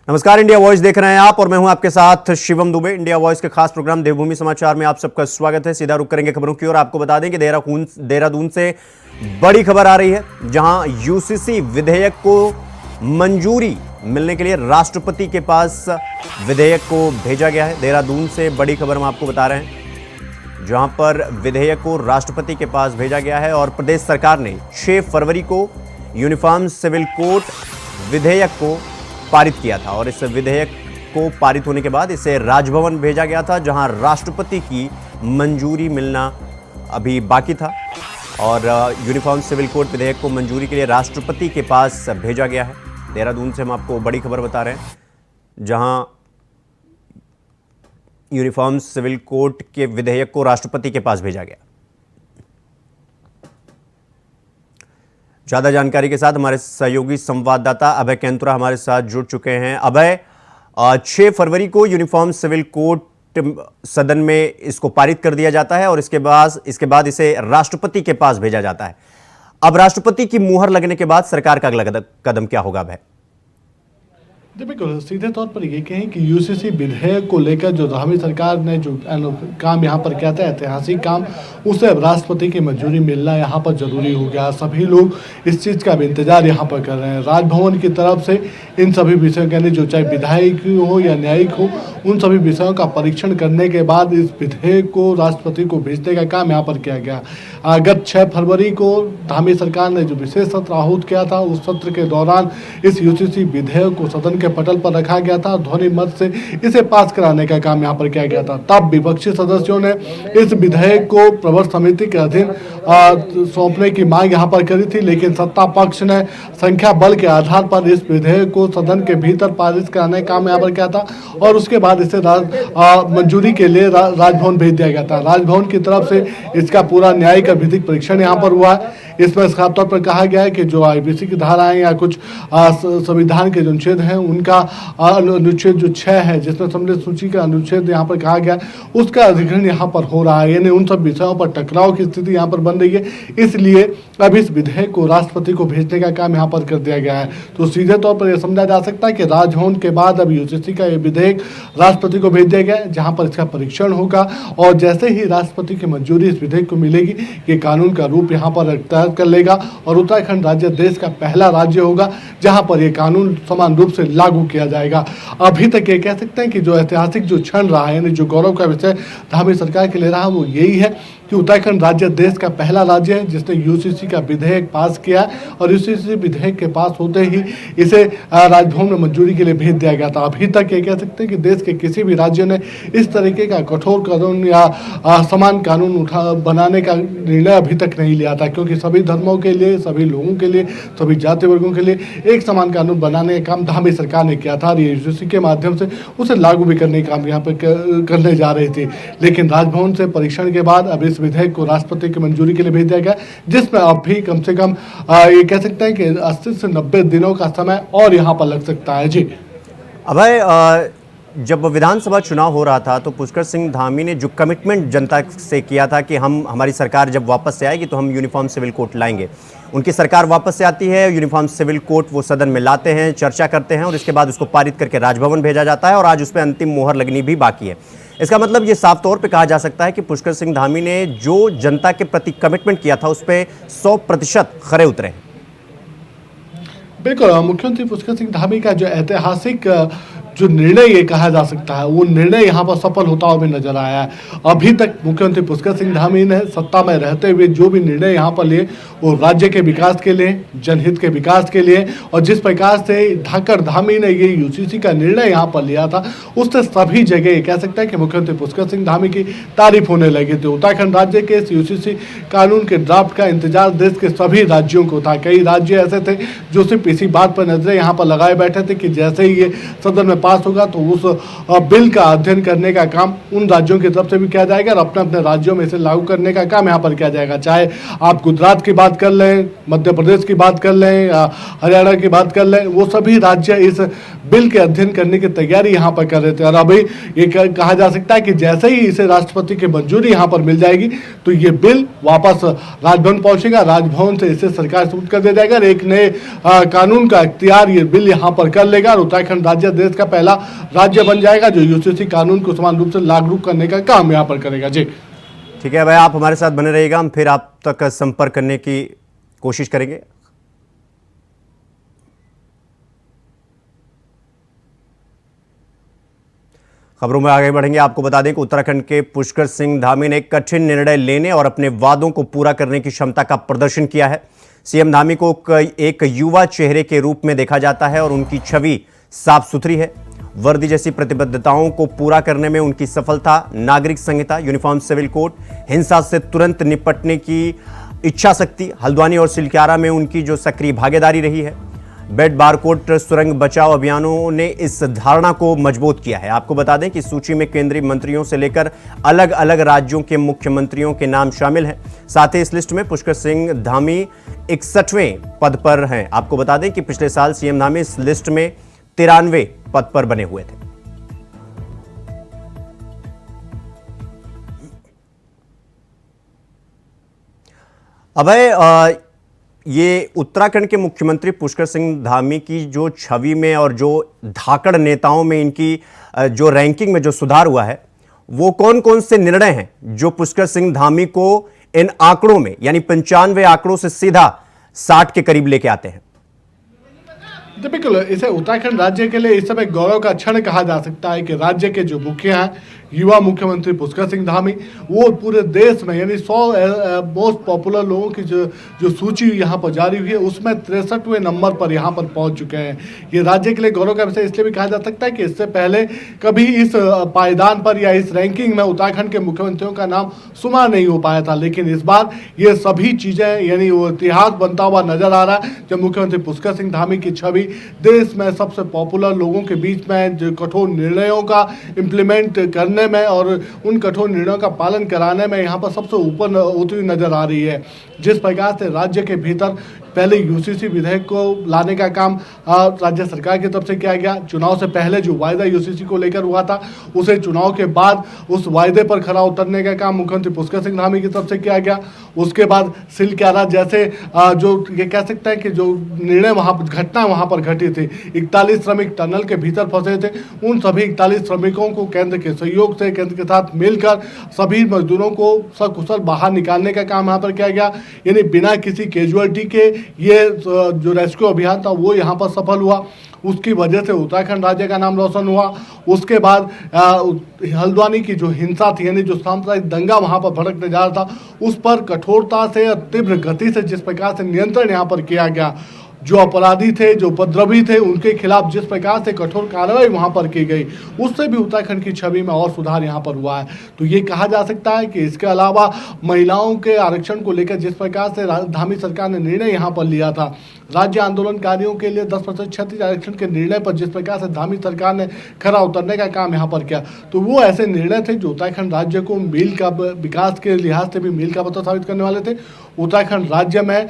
नमस्कार, India voice देख रहे हैं आप और मैं हूं आपके साथ शिवम दुबे। इंडिया वॉइस के खास प्रोग्राम देवभूमि समाचार में आप सबका स्वागत है। सीधा रुक करेंगे खबरों की ओर। आपको बता दें कि देहरादून से बड़ी खबर आ रही है, जहां यूसीसी विधेयक को मंजूरी मिलने के लिए राष्ट्रपति के पास विधेयक को भेजा गया है। देहरादून से बड़ी खबर हम आपको बता रहे हैं, जहां पर विधेयक को राष्ट्रपति के पास भेजा गया है और प्रदेश सरकार ने 6 फरवरी को यूनिफॉर्म सिविल कोड विधेयक को पारित किया था और इस विधेयक को पारित होने के बाद इसे राजभवन भेजा गया था, जहां राष्ट्रपति की मंजूरी मिलना अभी बाकी था और यूनिफॉर्म सिविल कोड विधेयक को मंजूरी के लिए राष्ट्रपति के पास भेजा गया है। देहरादून से हम आपको बड़ी खबर बता रहे हैं, जहां यूनिफॉर्म सिविल कोड के विधेयक को राष्ट्रपति के पास भेजा गया। ज्यादा जानकारी के साथ हमारे सहयोगी संवाददाता अभय कैंतुरा हमारे साथ जुड़ चुके हैं। अभय, 6 फरवरी को यूनिफॉर्म सिविल कोड सदन में इसको पारित कर दिया जाता है और इसके बाद इसे राष्ट्रपति के पास भेजा जाता है। अब राष्ट्रपति की मुहर लगने के बाद सरकार का अगला कदम क्या होगा अभय? बिल्कुल सीधे तौर पर ये कहें कि यूसीसी विधेयक को लेकर जो धामी सरकार ने जो काम यहाँ पर किया था, ऐतिहासिक काम, उसे अब राष्ट्रपति की मंजूरी मिलना यहाँ पर जरूरी हो गया। सभी लोग इस चीज़ का इंतजार यहाँ पर कर रहे हैं। राजभवन की तरफ से इन सभी विषयों के लिए, जो चाहे विधायक हो या न्यायिक हो, उन सभी विषयों का परीक्षण करने के बाद इस विधेयक को राष्ट्रपति को भेजने का काम यहाँ पर किया गया। गत 6 फरवरी को धामी सरकार ने जो विशेष सत्र आहूत किया था, उस सत्र के दौरान इस यूसीसी विधेयक को सदन के पटल पर रखा गया था। ध्वनि मत से इसे पास कराने का काम यहाँ पर किया गया था। तब विपक्षी सदस्यों ने इस विधेयक को प्रवर समिति के अधीन सौंपने की मांग यहाँ पर करी थी, लेकिन सत्ता पक्ष ने संख्या बल के आधार पर इस विधेयक को सदन के भीतर पारित कराने का काम यहाँ पर किया था और उसके बाद इसे मंजूरी के लिए राजभवन भेज दिया गया था। राजभवन की तरफ से इसका पूरा न्यायिक और विधिक परीक्षण यहाँ पर हुआ है। इसमें साफ तौर पर कहा गया है कि जो आईपीसी की धाराएं या कुछ संविधान के जो अनुच्छेद हैं, उनका अनुच्छेद जो 6 है, जिसमें सम्मिलित सूची का अनुच्छेद यहाँ पर कहा गया, उसका अधिग्रहण यहाँ पर हो रहा है। यानी उन सब विषयों पर टकराव की स्थिति यहाँ पर बन रही है। इसलिए अब इस विधेयक को राष्ट्रपति को भेजने का काम यहाँ पर कर दिया गया है। तो सीधे तौर पर यह समझा जा सकता है कि राजभवन के बाद अब यूसीसी का यह विधेयक राष्ट्रपति को भेज दिया गया है, जहाँ पर इसका परीक्षण होगा और जैसे ही राष्ट्रपति की मंजूरी इस विधेयक को मिलेगी, ये कानून का रूप यहाँ पर अख्तियार कर लेगा और उत्तराखंड राज्य देश का पहला राज्य होगा जहां पर यह कानून समान रूप से लागू किया जाएगा। अभी तक ये कह सकते हैं कि जो ऐतिहासिक जो क्षण रहा है, यानी जो गौरव का विषय धामी सरकार के लिए रहा, वो यही है कि उत्तराखंड राज्य देश का पहला राज्य है जिसने यूसीसी का विधेयक पास किया और यूसीसी विधेयक के पास होते ही इसे राजभवन में मंजूरी के लिए भेज दिया गया था। अभी तक ये कह सकते हैं कि देश के किसी भी राज्य ने इस तरीके का कठोर कानून या समान कानून बनाने का निर्णय अभी तक नहीं लिया था, क्योंकि सभी धर्मों के लिए, सभी लोगों के लिए, सभी जाति वर्गों के लिए एक समान कानून बनाने का काम धामी सरकार ने किया था और ये यूसीसी के माध्यम से उसे लागू भी करने का काम यहाँ पर करने जा रही थी। लेकिन राजभवन से परीक्षण के बाद अब इस विधेयक को राष्ट्रपति की मंजूरी के लिए भेज दिया गया, जिसमें अब भी कम से कम ये कह सकते हैं कि 80 से 90 दिनों का समय और यहाँ पर लग सकता है। जी अभय, जब विधानसभा चुनाव हो रहा था तो पुष्कर सिंह धामी ने जो कमिटमेंट जनता से किया था कि हमारी सरकार जब वापस से आएगी तो हम यूनिफॉर्म सिविल कोड लाएंगे, उनकी सरकार वापस से आती है, यूनिफॉर्म सिविल कोड वो सदन में लाते हैं, चर्चा करते हैं और इसके बाद उसको पारित करके राजभवन भेजा जाता है और आज उस पर अंतिम मोहर लगनी भी बाकी है। इसका मतलब ये साफ तौर पे कहा जा सकता है कि पुष्कर सिंह धामी ने जो जनता के प्रति कमिटमेंट किया था उस पर 100% खरे उतरे। बिल्कुल, मुख्यमंत्री पुष्कर सिंह धामी का जो ऐतिहासिक जो निर्णय ये कहा जा सकता है, वो निर्णय यहाँ पर सफल होता हुआ भी नजर आया है। अभी तक मुख्यमंत्री पुष्कर सिंह धामी ने सत्ता में रहते हुए जो भी निर्णय यहाँ पर लिए, वो राज्य के विकास के लिए, जनहित के विकास के लिए, और जिस प्रकार से धाकड़ धामी ने ये यूसीसी का निर्णय यहाँ पर लिया था, उससे सभी जगह ये कह सकते हैं कि मुख्यमंत्री पुष्कर सिंह धामी की तारीफ होने लगी थी। उत्तराखंड राज्य के इस यूसीसी कानून के ड्राफ्ट का इंतजार देश के सभी राज्यों को था। कई राज्य ऐसे थे जो सिर्फ इसी बात पर नजरें यहाँ पर लगाए बैठे थे कि जैसे ही ये सदन में पास होगा तो उस बिल का अध्ययन करने का काम उन राज्यों की तरफ से भी किया जाएगा और अपने अपने राज्यों में इसे लागू करने का काम यहाँ पर किया जाएगा। चाहे आप गुजरात की बात कर लें, मध्य प्रदेश की बात कर लें या हरियाणा की बात कर लें, वो सभी राज्य इस बिल के अध्ययन करने की तैयारी यहाँ पर कर रहे थे। और अभी ये कहा जा सकता है कि जैसे ही इसे राष्ट्रपति की मंजूरी यहाँ पर मिल जाएगी तो ये बिल वापस राजभवन पहुंचेगा, राजभवन से इसे सरकार सूचित कर दिया जाएगा और एक नए कानून का इख्तियार ये बिल यहाँ पर कर लेगा और उत्तराखंड राज्य देश का पहला राज्य बन जाएगा जो यूसीसी कानून को समान रूप से लागू करने का काम यहाँ पर करेगा। जी ठीक है भाई, आप हमारे साथ बने रहिएगा, हम फिर आप तक संपर्क करने की कोशिश करेंगे। खबरों में आगे बढ़ेंगे। आपको बता दें कि उत्तराखंड के पुष्कर सिंह धामी ने एक कठिन निर्णय लेने और अपने वादों को पूरा करने की क्षमता का प्रदर्शन किया है। सीएम धामी को एक युवा चेहरे के रूप में देखा जाता है और उनकी छवि साफ सुथरी है। वर्दी जैसी प्रतिबद्धताओं को पूरा करने में उनकी सफलता, नागरिक संहिता, यूनिफॉर्म सिविल कोड, हिंसा से तुरंत निपटने की इच्छा शक्ति, हल्द्वानी और सिलक्यारा में उनकी जो सक्रिय भागीदारी रही है, बेड बारकोट सुरंग बचाव अभियानों ने इस धारणा को मजबूत किया है। आपको बता दें कि सूची में केंद्रीय मंत्रियों से लेकर अलग अलग राज्यों के मुख्यमंत्रियों के नाम शामिल हैं। साथ ही इस लिस्ट में पुष्कर सिंह धामी 61वें पद पर हैं। आपको बता दें कि पिछले साल सीएम धामी इस लिस्ट में 93वें पद पर बने हुए थे। अभय, ये उत्तराखंड के मुख्यमंत्री पुष्कर सिंह धामी की जो छवि में और जो धाकड़ नेताओं में इनकी जो रैंकिंग में जो सुधार हुआ है, वो कौन कौन से निर्णय हैं जो पुष्कर सिंह धामी को इन आंकड़ों में यानी 95 आंकड़ों से सीधा 60 के करीब लेके आते हैं? बिल्कुल, इसे उत्तराखंड राज्य के लिए इस समय गौरव का क्षण कहा जा सकता है कि राज्य के जो मुखिया हैं, युवा मुख्यमंत्री पुष्कर सिंह धामी, वो पूरे देश में यानी 100 मोस्ट पॉपुलर लोगों की जो सूची यहाँ पर जारी हुई है उसमें 63वें नंबर पर यहाँ पर पहुँच चुके हैं। ये राज्य के लिए गौरव का विषय इसलिए भी कहा जा सकता है कि इससे पहले कभी इस पायदान पर या इस रैंकिंग में उत्तराखंड के मुख्यमंत्रियों का नाम शुमार नहीं हो पाया था, लेकिन इस बार ये सभी चीज़ें यानी वो इतिहास बनता हुआ नजर आ रहा है जब मुख्यमंत्री पुष्कर सिंह धामी की छवि देश में सबसे पॉपुलर लोगों के बीच में जो कठोर निर्णयों का इम्प्लीमेंट करने में और उन कठोर निर्णयों का पालन कराने में यहाँ पर सबसे ऊपर होती हुई नजर आ रही है। जिस प्रकार से राज्य के भीतर पहले यूसीसी विधेयक को लाने का काम राज्य सरकार की तरफ से किया गया। चुनाव से पहले जो वायदा यूसीसी को लेकर हुआ था उसे चुनाव के बाद उस वायदे पर खरा उतरने का काम मुख्यमंत्री पुष्कर सिंह धामी की तरफ से किया गया। उसके बाद सिलक्यारा जैसे जो ये कह सकते हैं कि जो निर्णय घटना वहाँ पर घटी थी, 41 श्रमिक टनल के भीतर फंसे थे, उन सभी 41 श्रमिकों को केंद्र के सहयोग से केंद्र के साथ मिलकर सभी मजदूरों को सकुशल बाहर निकालने का काम यहाँ पर किया गया। यानी बिना किसी कैजुअलिटी के ये जो रेस्क्यू अभियान था वो यहाँ पर सफल हुआ। उसकी वजह से उत्तराखंड राज्य का नाम रोशन हुआ। उसके बाद हल्द्वानी की जो हिंसा थी यानी जो सांप्रदायिक दंगा वहाँ पर भड़कने जा रहा था उस पर कठोरता से और तीव्र गति से जिस प्रकार से नियंत्रण यहाँ पर किया गया, जो अपराधी थे, जो उपद्रवी थे, उनके खिलाफ जिस प्रकार से कठोर कार्रवाई वहां पर की गई, उससे भी उत्तराखंड की छवि में और सुधार यहां पर हुआ है। तो ये कहा जा सकता है कि इसके अलावा महिलाओं के आरक्षण को लेकर जिस प्रकार से धामी सरकार ने निर्णय यहां पर लिया था, राज्य आंदोलनकारियों के लिए 10% क्षतिपूर्ति आरक्षण के निर्णय पर जिस प्रकार से धामी सरकार ने खरा उतरने का काम यहाँ पर किया, तो वो ऐसे निर्णय थे जो उत्तराखंड राज्य को मील का विकास के लिहाज से भी मील का पत्थर साबित करने वाले थे। उत्तराखंड राज्य में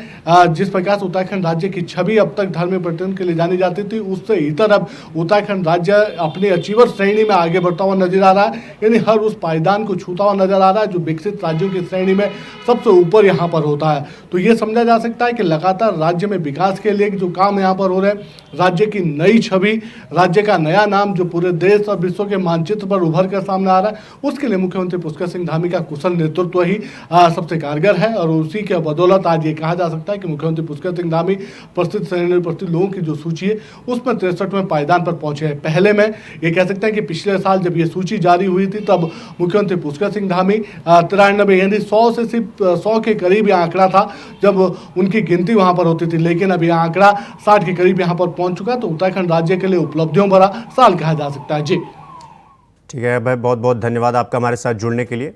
जिस प्रकार से उत्तराखंड राज्य की छवि अब तक धार्मिक पर्यटन के लिए जानी जाती थी, उससे इतर अब उत्तराखंड राज्य अपनी अचीवर श्रेणी में आगे बढ़ता हुआ नजर आ रहा है। यानी हर उस पायदान को छूता हुआ नजर आ रहा है जो विकसित राज्यों की श्रेणी में सबसे ऊपर यहाँ पर होता है। तो ये समझा जा सकता है कि लगातार राज्य में विकास के लिए जो काम यहाँ पर हो रहे हैं, राज्य की नई छवि, राज्य का नया नाम जो पूरे देश और विश्व के मानचित्र पर उभर कर सामने आ रहा है, उसके लिए मुख्यमंत्री पुष्कर सिंह धामी का कुशल नेतृत्व ही सबसे कारगर है। और उसी के बदौलत आज ये कहा जा सकता है कि मुख्यमंत्री पुष्कर सिंह धामी परिस्थित श्रेणी परिस्थित लोगों की जो सूची है उसमें 63वें पायदान पर पहुंचे हैं। पहले में ये कह सकते हैं कि पिछले साल जब ये सूची जारी हुई थी तब मुख्यमंत्री पुष्कर सिंह धामी 93 यानी 100 से सिर्फ 100 के करीब यह आंकड़ा था जब उनकी गिनती वहां पर होती थी, लेकिन अब यह आंकड़ा 60 के करीब यहाँ पर पहुंच चुका। तो उत्तराखंड राज्य के लिए उपलब्धियों भरा साल कहा जा सकता है। जी ठीक है भाई, बहुत बहुत धन्यवाद आपका हमारे साथ जुड़ने के लिए।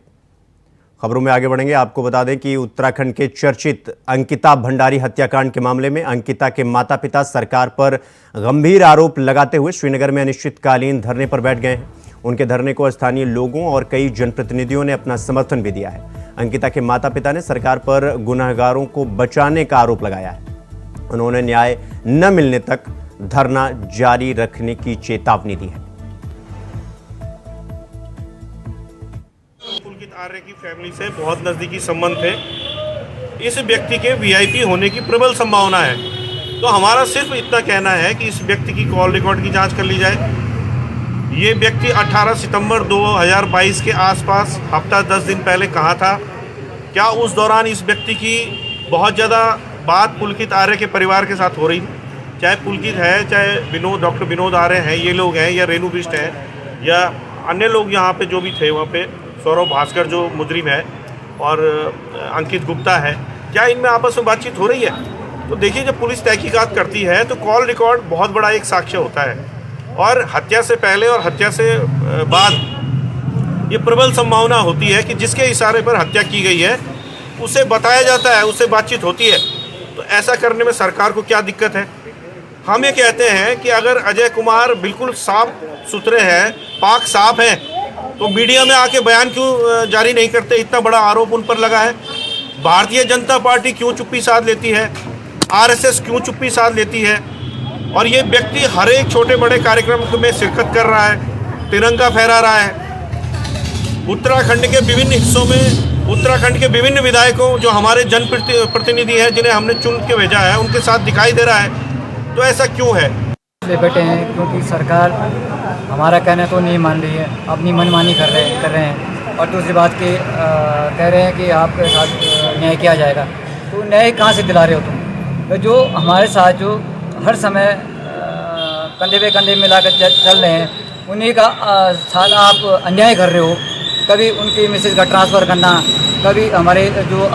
खबरों में आगे बढ़ेंगे। आपको बता दें कि उत्तराखंड के चर्चित अंकिता भंडारी हत्याकांड के मामले में अंकिता के माता पिता सरकार पर गंभीर आरोप लगाते हुए श्रीनगर में अनिश्चितकालीन धरने पर बैठ गए हैं। उनके धरने को स्थानीय लोगों और कई जनप्रतिनिधियों ने अपना समर्थन भी दिया है। अंकिता के माता पिता ने सरकार पर गुनहगारों को बचाने का आरोप लगाया है। उन्होंने न्याय न मिलने तक धरना जारी रखने की चेतावनी दी है। पुलकित आर्य की फैमिली से बहुत नज़दीकी संबंध थे। इस व्यक्ति के वीआईपी होने की प्रबल संभावना है। तो हमारा सिर्फ इतना कहना है कि इस व्यक्ति की कॉल रिकॉर्ड की जांच कर ली जाए। ये व्यक्ति 18 सितंबर 2022 के आसपास हफ्ता 10 दिन पहले कहाँ था? क्या उस दौरान इस व्यक्ति की बहुत ज़्यादा बात पुलकित आर्य के परिवार के साथ हो रही थी? चाहे पुलकित है, चाहे डॉक्टर विनोद आर्य हैं, ये लोग हैं, या रेणु बिष्ट हैं, या अन्य लोग यहाँ पे जो भी थे, वहाँ पे सौरभ भास्कर जो मुजरिम है और अंकित गुप्ता है, क्या इनमें आपस में बातचीत हो रही है? तो देखिए, जब पुलिस तहकीकात करती है तो कॉल रिकॉर्ड बहुत बड़ा एक साक्ष्य होता है। और हत्या से पहले और हत्या से बाद ये प्रबल संभावना होती है कि जिसके इशारे पर हत्या की गई है उसे बताया जाता है, उससे बातचीत होती है। तो ऐसा करने में सरकार को क्या दिक्कत है? हम ये कहते हैं कि अगर अजय कुमार बिल्कुल साफ सुथरे हैं, पाक साफ हैं, तो मीडिया में आके बयान क्यों जारी नहीं करते? इतना बड़ा आरोप उन पर लगा है। भारतीय जनता पार्टी क्यों चुप्पी साध लेती है? आरएसएस क्यों चुप्पी साध लेती है? और ये व्यक्ति हर एक छोटे बड़े कार्यक्रम में शिरकत कर रहा है, तिरंगा फहरा रहा है। उत्तराखंड के विभिन्न हिस्सों में उत्तराखंड के विभिन्न विधायकों, जो हमारे जनप्रतिनिधि हैं, जिन्हें हमने चुन के भेजा है, उनके साथ दिखाई दे रहा है। तो ऐसा क्यों है? बैठे हैं क्योंकि सरकार हमारा कहना तो नहीं मान रही है, अपनी मनमानी कर रहे हैं। और दूसरी बात कि कह रहे हैं कि आपके साथ न्याय किया जाएगा। तो न्याय कहाँ से दिला रहे हो तुम? तो जो हमारे साथ जो हर समय कंधे पे कंधे मिलाकर चल रहे हैं, उन्हीं का साथ आप अन्याय कर रहे हो। कभी उनकी मिसेज का ट्रांसफ़र करना, कभी हमारे जो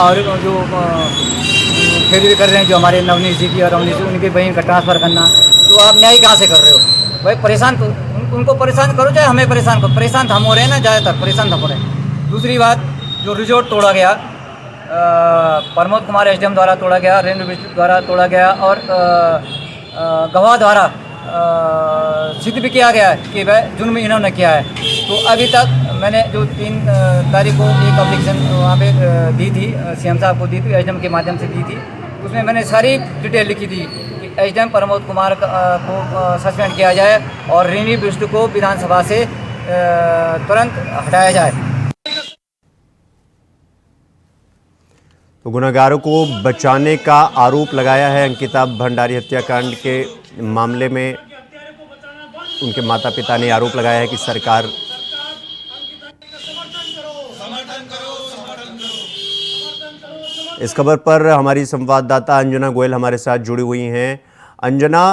फिर भी कर रहे हैं जो हमारे नवनीत जी की और रवनीत जी उनकी बहन का ट्रांसफ़र करना। तो आप न्याय कहाँ से कर रहे हो भाई? परेशान तो उनको परेशान करो, चाहे हमें परेशान करो। परेशान हम हो रहे हैं ना, ज़्यादातर परेशान हम हो रहे हैं। दूसरी बात, जो रिजोर्ट तोड़ा गया, प्रमोद कुमार एसडीएम द्वारा तोड़ा गया, रेणु बिष्ट द्वारा तोड़ा गया और गवाह द्वारा सिद्ध भी किया गया है कि वह जुर्म इन्होंने किया है। तो अभी तक मैंने जो 3 तारीख को एक एप्लीकेशन वहाँ पे दी थी, सीएम साहब को दी थी, एसडीएम के माध्यम से दी थी। उसमें मैंने सारी डिटेल लिखी थी कि एसडीएम प्रमोद कुमार को सस्पेंड किया जाए और रेणु बिष्ट को विधानसभा से तुरंत हटाया जाए। तो गुनहगारों को बचाने का आरोप लगाया है। अंकिता भंडारी हत्याकांड के मामले में उनके माता पिता ने आरोप लगाया है कि सरकार इस खबर पर हमारी संवाददाता अंजना गोयल हमारे साथ जुड़ी हुई हैं। अंजना,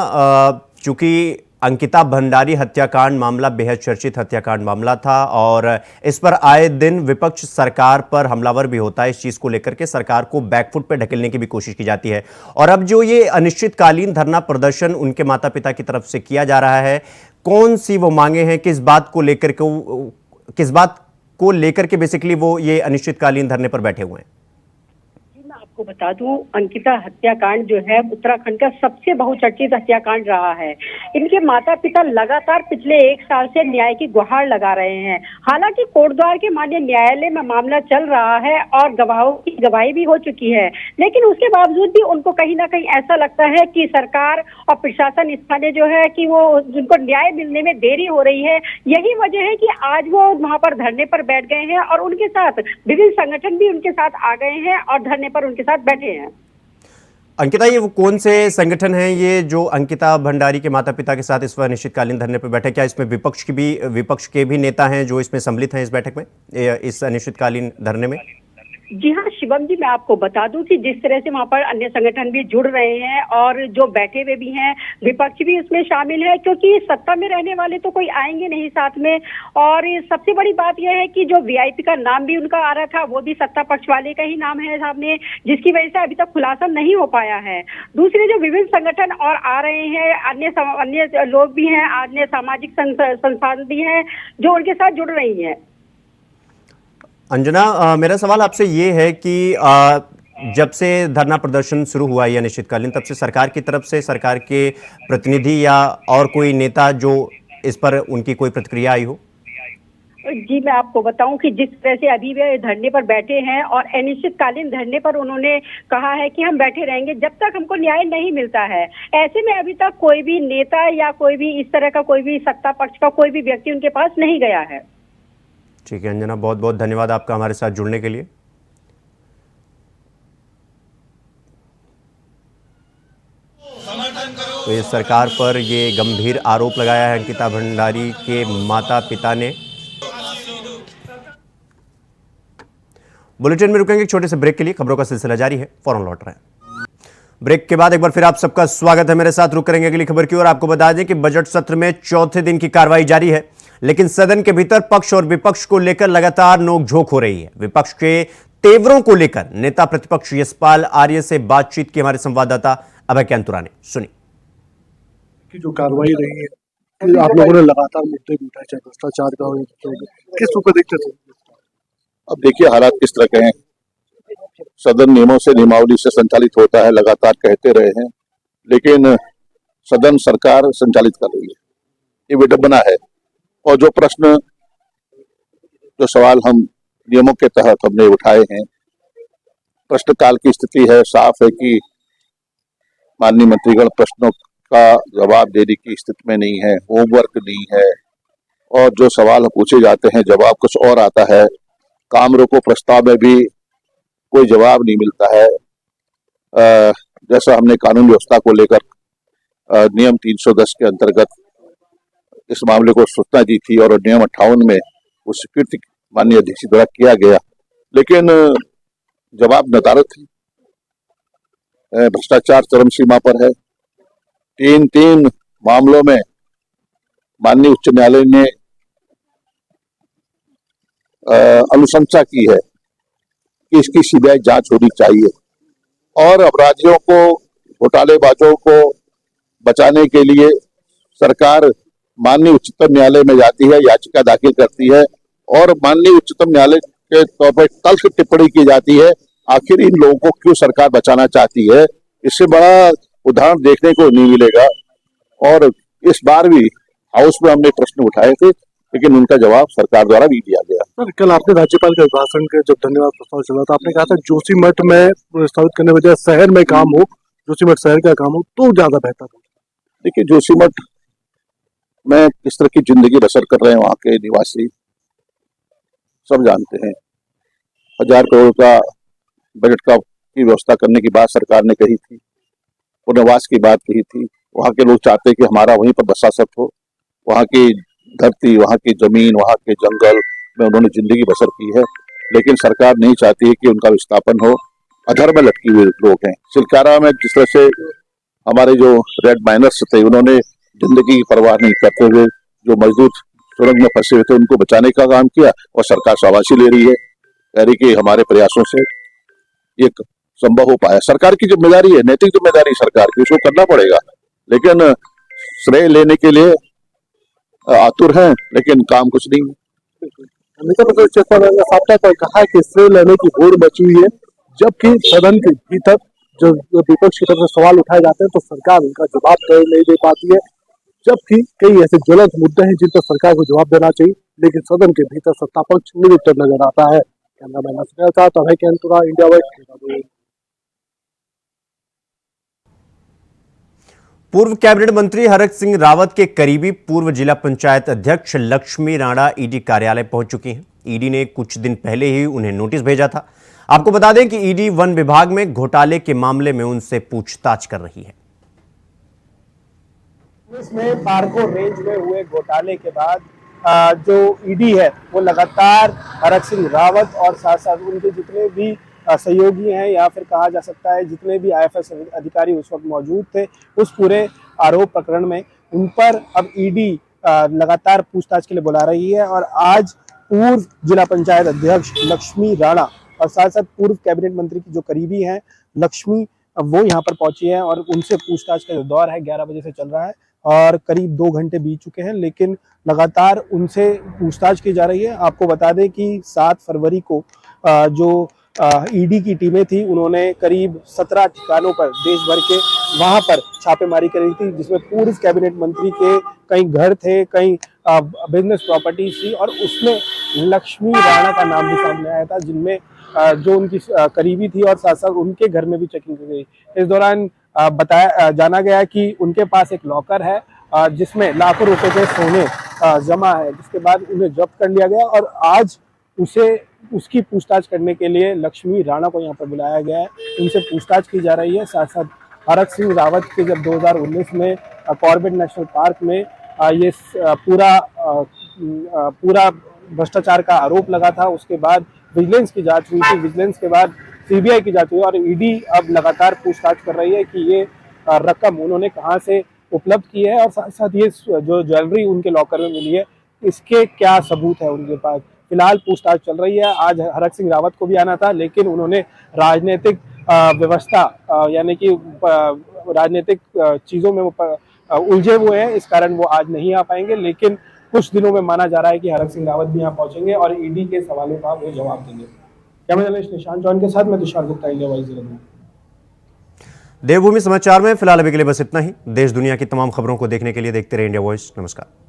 चूंकि अंकिता भंडारी हत्याकांड मामला बेहद चर्चित हत्याकांड मामला था और इस पर आए दिन विपक्ष सरकार पर हमलावर भी होता है। इस चीज को लेकर के सरकार को बैकफुट पर ढकेलने की भी कोशिश की जाती है। और अब जो ये अनिश्चितकालीन धरना प्रदर्शन उनके माता पिता की तरफ से किया जा रहा है, कौन सी वो मांगे हैं? किस बात को लेकर के बेसिकली वो ये अनिश्चितकालीन धरने पर बैठे हुए हैं? आपको बता दूं, अंकिता हत्याकांड जो है उत्तराखंड का सबसे बहुचर्चित हत्याकांड रहा है। इनके माता पिता लगातार पिछले 1 साल से न्याय की गुहार लगा रहे हैं। हालांकि कोटद्वार के माननीय न्यायालय में मामला चल रहा है और गवाहों की गवाही भी हो चुकी है, लेकिन उसके बावजूद भी उनको कहीं ना कहीं ऐसा लगता है कि सरकार और प्रशासन स्थानीय जो है कि वो उनको न्याय मिलने में देरी हो रही है। यही वजह है कि आज वो वहां पर धरने पर बैठ गए हैं और उनके साथ विभिन्न संगठन भी उनके साथ आ गए हैं और धरने पर उनके साथ बैठे हैं। अंकिता, ये वो कौन से संगठन हैं ये जो अंकिता भंडारी के माता पिता के साथ इस अनिश्चितकालीन धरने पर बैठे? क्या इसमें विपक्ष के भी नेता हैं जो इसमें सम्मिलित हैं इस बैठक में, इस अनिश्चितकालीन धरने में? जी हाँ शिवम जी, मैं आपको बता दूं कि जिस तरह से वहाँ पर अन्य संगठन भी जुड़ रहे हैं और जो बैठे हुए भी हैं, विपक्ष भी उसमें शामिल है, क्योंकि सत्ता में रहने वाले तो कोई आएंगे नहीं साथ में। और सबसे बड़ी बात यह है कि जो वीआईपी का नाम भी उनका आ रहा था, वो भी सत्ता पक्ष वाले का ही नाम है सामने, जिसकी वजह से अभी तक खुलासा नहीं हो पाया है। दूसरे जो विभिन्न संगठन और आ रहे हैं, अन्य लोग भी हैं, अन्य सामाजिक संस्थान भी हैं जो उनके साथ जुड़ रही है। अंजना, मेरा सवाल आपसे ये है कि जब से धरना प्रदर्शन शुरू हुआ या निश्चितकालीन, तब से सरकार की तरफ से सरकार के प्रतिनिधि या और कोई नेता जो इस पर उनकी कोई प्रतिक्रिया आई हो? जी, मैं आपको बताऊं कि जिस तरह से अभी वे धरने पर बैठे हैं और अनिश्चितकालीन धरने पर उन्होंने कहा है कि हम बैठे रहेंगे जब तक हमको न्याय नहीं मिलता है। ऐसे में अभी तक कोई भी नेता या कोई भी इस तरह का कोई भी सत्ता पक्ष का कोई भी व्यक्ति उनके पास नहीं गया है। ठीक है अंजना, बहुत बहुत धन्यवाद आपका हमारे साथ जुड़ने के लिए। तो ये सरकार पर ये गंभीर आरोप लगाया है अंकिता भंडारी के माता पिता ने। बुलेटिन में रुकेंगे एक छोटे से ब्रेक के लिए, खबरों का सिलसिला जारी है, फौरन लौट रहे हैं। ब्रेक के बाद एक बार फिर आप सबका स्वागत है, मेरे साथ रुक करेंगे अगली खबर की ओर। आपको बता दें कि बजट सत्र में चौथे दिन की कार्रवाई जारी है, लेकिन सदन के भीतर पक्ष और विपक्ष को लेकर लगातार नोकझोंक हो रही है। विपक्ष के तेवरों को लेकर नेता प्रतिपक्ष यशपाल आर्य से बातचीत की हमारे संवाददाता अभय कैंतुरा ने सुनी। की जो कार्रवाई रही है, आप लोगों ने लगातार मुद्दे भी उठाए, चाहे भ्रष्टाचार का हो, किस रूप में देखते थे? अब देखिए हालात किस तरह के हैं। सदन नियमों से नियमावली से संचालित होता है, लगातार कहते रहे हैं, लेकिन सदन सरकार संचालित कर रही है, ये विडंबना है। और जो प्रश्न, जो सवाल हम नियमों के तहत हमने उठाए हैं, प्रश्नकाल की स्थिति है, साफ है कि माननीय मंत्रीगण प्रश्नों का जवाब देने की स्थिति में नहीं है, होमवर्क नहीं है, और जो सवाल पूछे जाते हैं जवाब कुछ और आता है। काम रोको प्रस्ताव में भी कोई जवाब नहीं मिलता है। जैसा हमने कानून व्यवस्था को लेकर नियम 310 के अंतर्गत इस मामले को सूचना दी थी और नियम 58 में उस स्वीकृति माननीय अध्यक्ष द्वारा किया गया, लेकिन जवाब नदारद है। भ्रष्टाचार चरम सीमा पर है। तीन मामलों में माननीय उच्च न्यायालय ने अनुशंसा की है कि इसकी सीबीआई जांच होनी चाहिए और अपराधियों को, घोटालेबाजों को बचाने के लिए सरकार माननीय उच्चतम न्यायालय में जाती है, याचिका दाखिल करती है और माननीय उच्चतम न्यायालय के तौर पर तल्ख टिप्पणी की जाती है। आखिर इन लोगों को क्यों सरकार बचाना चाहती है? इससे बड़ा उदाहरण देखने को नहीं मिलेगा। और इस बार भी हाउस में हमने प्रश्न उठाए थे, लेकिन उनका जवाब सरकार द्वारा भी दिया गया। सर, कल आपने राज्यपाल के अभिभाषण के जब धन्यवाद प्रस्ताव चला था, आपने कहा था जोशीमठ में प्रस्तावित करने बजाय शहर में काम हो, जोशीमठ शहर का काम हो तो ज्यादा बेहतर हो। देखिए, जोशीमठ में किस तरह की जिंदगी बसर कर रहे हैं वहाँ के निवासी सब जानते हैं। 1000 करोड़ का बजट की व्यवस्था करने की बात सरकार ने कही थी, पुनर्वास की बात कही थी। वहाँ के लोग चाहते हैं कि हमारा वहीं पर बसासत हो। वहाँ की धरती, वहाँ की जमीन, वहाँ के जंगल में उन्होंने जिंदगी बसर की है, लेकिन सरकार नहीं चाहती है कि उनका विस्थापन हो। अधर में लटके हुए लोग हैं। सिलकारा में जिस तरह से हमारे जो रेड माइनर्स थे, उन्होंने जिंदगी की परवाह नहीं करते हुए जो मजदूर सुरंग में फंसे हुए थे उनको बचाने का काम किया, और सरकार शाबाशी ले रही है, कह रही कि हमारे प्रयासों से ये संभव हो पाया। सरकार की जिम्मेदारी है, नैतिक जिम्मेदारी सरकार की, उसको करना पड़ेगा, लेकिन श्रेय लेने के लिए आतुर हैं, लेकिन काम कुछ नहीं है। नेता प्रतिपक्ष यशपाल आर्य साफ तौर पर कहा कि श्रेय लेने की होड़ मची हुई है, जबकि सदन के भीतर जो विपक्ष की तरफ से सवाल उठाए जाते हैं तो सरकार उनका जवाब नहीं दे पाती है, जबकि कई ऐसे ज्वलंत मुद्दे हैं जिन पर सरकार को जवाब देना चाहिए, लेकिन सदन के भीतर सत्ता पक्ष निरुत्तर नजर आता है। कैमरामैन असगर के साथ अभय कैंतुरा, इंडिया वाइज। पूर्व कैबिनेट मंत्री हरक सिंह रावत के करीबी पूर्व जिला पंचायत अध्यक्ष लक्ष्मी राणा ईडी कार्यालय पहुंच चुकी हैं। ईडी ने कुछ दिन पहले ही उन्हें नोटिस भेजा था। आपको बता दें कि ईडी वन विभाग में घोटाले के मामले में उनसे पूछताछ कर रही है। इसमें पार्को रेंज में हुए घोटाले के बाद जो ईडी है वो लगातार हरक सिंह रावत और साथ साथ उनके जितने भी सहयोगी हैं या फिर कहा जा सकता है जितने भी आईएफएस अधिकारी उस वक्त मौजूद थे, उस पूरे आरोप प्रकरण में उन पर अब ईडी लगातार पूछताछ के लिए बुला रही है। और आज पूर्व जिला पंचायत अध्यक्ष लक्ष्मी राणा और साथ साथ पूर्व कैबिनेट मंत्री की जो करीबी हैं लक्ष्मी, वो यहाँ पर पहुंची है और उनसे पूछताछ का जो दौर है 11 बजे से चल रहा है। और करीब 2 घंटे बीत चुके हैं, लेकिन लगातार उनसे पूछताछ की जा रही है। आपको बता दें कि 7 फरवरी को जो ईडी की टीमें थी, उन्होंने करीब 17 ठिकानों पर देश भर के वहां पर छापेमारी करी थी, जिसमें पूर्व कैबिनेट मंत्री के कई घर थे, कई बिजनेस प्रॉपर्टीज थी, और उसमें लक्ष्मी राणा का नाम भी सामने आया था, जिनमें जो उनकी करीबी थी, और साथ साथ उनके घर में भी चेकिंग की गई। इस दौरान जाना गया कि उनके पास एक लॉकर है जिसमें लाखों रुपए के सोने जमा है, जिसके बाद उन्हें जब्त कर लिया गया और आज उसकी पूछताछ करने के लिए लक्ष्मी राणा को यहाँ पर बुलाया गया है। उनसे पूछताछ की जा रही है। साथ साथ हरक सिंह रावत के जब 2019 में कॉर्बेट नेशनल पार्क में ये पूरा भ्रष्टाचार का आरोप लगा था, उसके बाद विजिलेंस की जांच हुई थी, विजिलेंस के बाद सीबीआई की जांच हुई और ईडी अब लगातार पूछताछ कर रही है कि ये रकम उन्होंने कहां से उपलब्ध की है और साथ साथ ये जो ज्वेलरी उनके लॉकर में मिली है, इसके क्या सबूत है उनके पास। फिलहाल पूछताछ चल रही है। आज हरक सिंह रावत को भी आना था, लेकिन उन्होंने राजनीतिक व्यवस्था यानी कि राजनीतिक चीजों में उलझे हुए हैं, इस कारण वो आज नहीं आ पाएंगे, लेकिन कुछ दिनों में माना जा रहा है कि हरक सिंह रावत भी यहाँ पहुंचेंगे और ईडी के सवालों का वो जवाब देंगे। कैमरा जर्नलिस्ट निशांत चौहान के साथ मैं तुषार गुप्ता, इंडिया वॉइस देहरादून। देवभूमि समाचार में फिलहाल अभी के लिए बस इतना ही। देश दुनिया की तमाम खबरों को देखने के लिए देखते रहिए इंडिया वॉइस। नमस्कार।